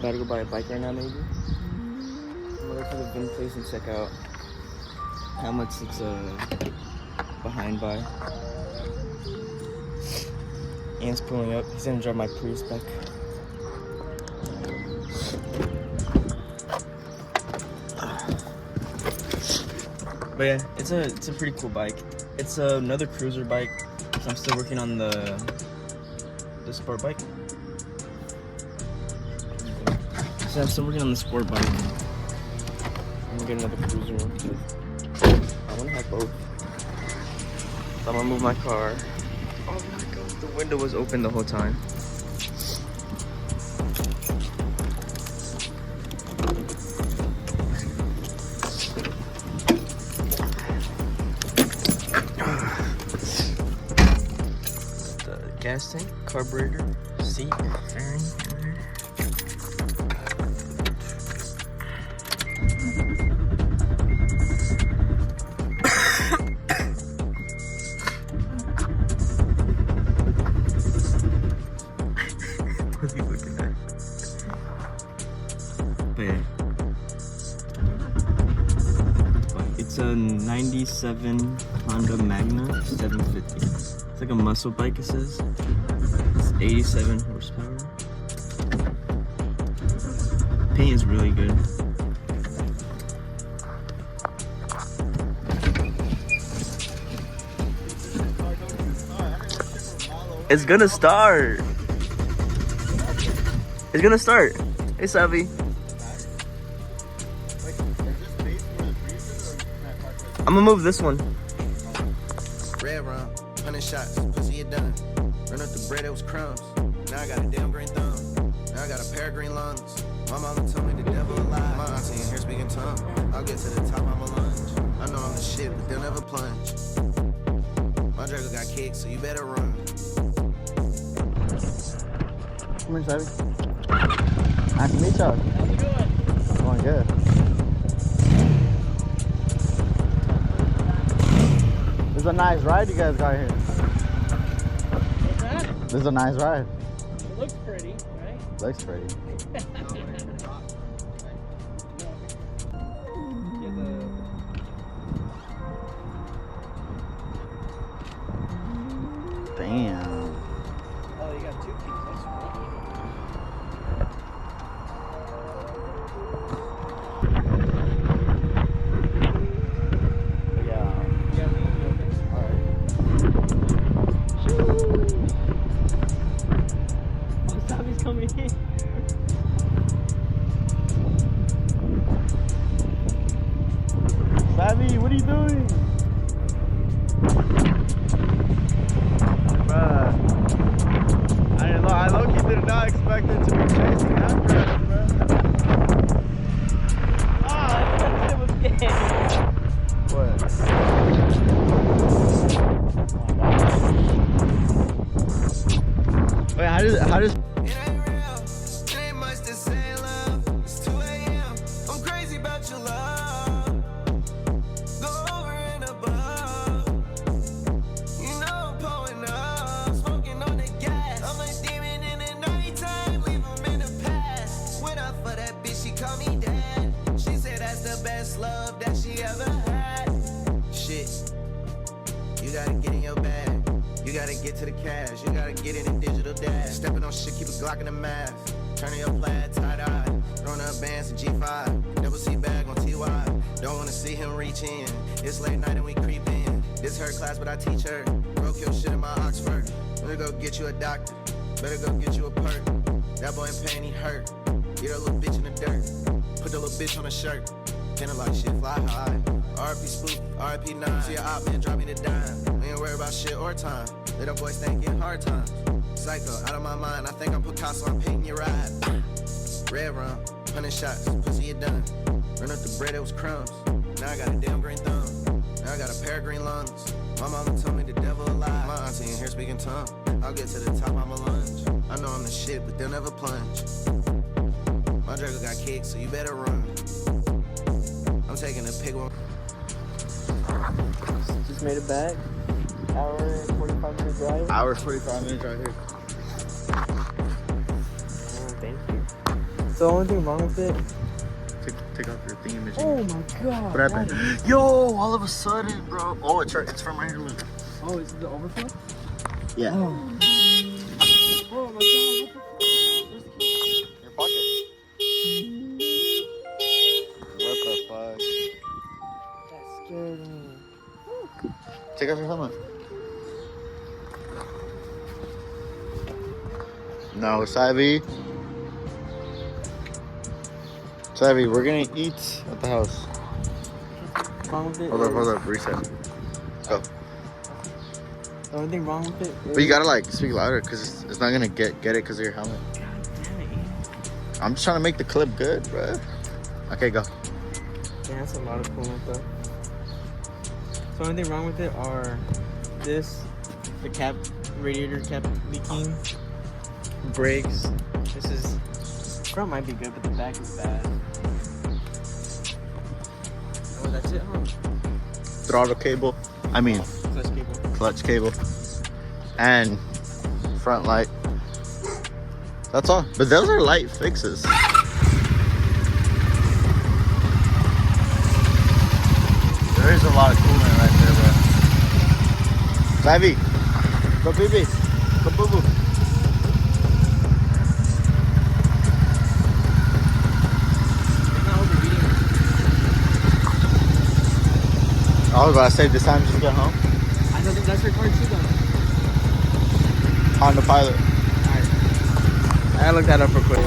About to go buy a bike right now, maybe. I'm gonna go to the VIN place and check out how much it's behind by. Ian's pulling up. He's gonna drive my Prius back. But yeah, it's a pretty cool bike. It's another cruiser bike. So I'm still working on the sport bike. So I'm still working on the sport bike. I'm gonna get another cruiser because I wanna have both. So I'm gonna move my car. Oh my god, the window was open the whole time. The gas tank, carburetor, seat, fairing. What's he looking at? But yeah. It's a 97 Honda Magna 750. It's like a muscle bike, it says. It's 87 horsepower. Paint is really good. It's gonna start. It's gonna start. Hey, Savvy. I'm gonna move this one. Red rum, 100 shots, pussy it done. Run up the bread, it was crumbs. Now I got a damn green thumb. Now I got a pair of green lungs. My mama told me the devil alive. My auntie in here speaking tongue. I'll get to the top, I'm a lunge. I know I'm the shit, but they'll never plunge. My Draco got kicked, so you better run. Come here, Savvy. Nice to meet y'all. How's it going? Going good. This is a nice ride you guys got here. What's that? This is a nice ride. It looks pretty, right? Looks pretty. Damn. Oh, you got two keys. That's Yeah. Oh, Sammy's coming in. Savvy, what are you doing? Bruh. I low-key did not expect it to be chasing after us, bruh. Ah, it was gay. What? Wait, how does It ain't real, it ain't much to say, love. It's 2 a.m. I'm crazy about your love. Go over and above. You know I'm pulling up, smoking on the gas. I'm a demon in the nighttime, leave him in the past. Went up for that bitch, she called me dad. She said that's the best love that she ever had. Shit, you gotta get in your bag. You gotta get to the cash, you gotta get in a digital dash. Stepping on shit, keep a Glock in the mask. Turning your plaid tie-dye, throwing up bands in G5. Double C bag on TY, don't wanna see him reach in. It's late night and we creep in. This her class, but I teach her. Broke your shit in my Oxford. Better go get you a doctor, better go get you a perk. That boy in pain, he hurt. Get a little bitch in the dirt, put the little bitch on a shirt. Kinda like shit, fly high. RP Spooky, RP 9. See a op man, drop me the dime. We ain't worry about shit or time. Little boys thinking hard times. Psycho, out of my mind. I think I'm Picasso, I'm painting your ride. Red rum, 100 shots, pussy it done. Run up the bread, it was crumbs. Now I got a damn green thumb. Now I got a pair of green lungs. My mama told me the devil alive. My auntie in here speaking tongue. I'll get to the top, I'm a lunge. I know I'm the shit, but they'll never plunge. My Draco got kicked, so you better run. I'm taking a pig one. Just made it back. Hour and 45 minute drive. Hour 45 minutes right here. Oh, thank you. The only thing wrong with it. Take off your thing imaging. Oh my god. What happened? Yo, all of a sudden, bro. Oh, it's right. It's from right here. Look. Oh, is it the overflow? Yeah. Oh my god. What the Your pocket. What the fuck? That scared me. Take off your helmet. No, Savvy. Savvy, we're gonna eat at the house. What's wrong with it? Hold up, reset. Go. The only thing wrong with it. But you gotta like speak louder because it's not gonna get it because of your helmet. God damn it. I'm just trying to make the clip good, bro. Okay, go. Yeah, that's a lot of coolant though. So the only thing wrong with it are this, the cap, radiator cap leaking, brakes. This is, front might be good, but the back is bad. Oh, that's it, huh? Throttle cable. I mean, Clutch cable. clutch cable. And front light. That's all. But those are light fixes. There is a lot of coolant right there, bro. Savvy. Go baby. Go boo boo. It's not overheating. I was about to say this time just get home. I don't think that's your car too, though. Honda Pilot. Alright. I gotta look that up real quick.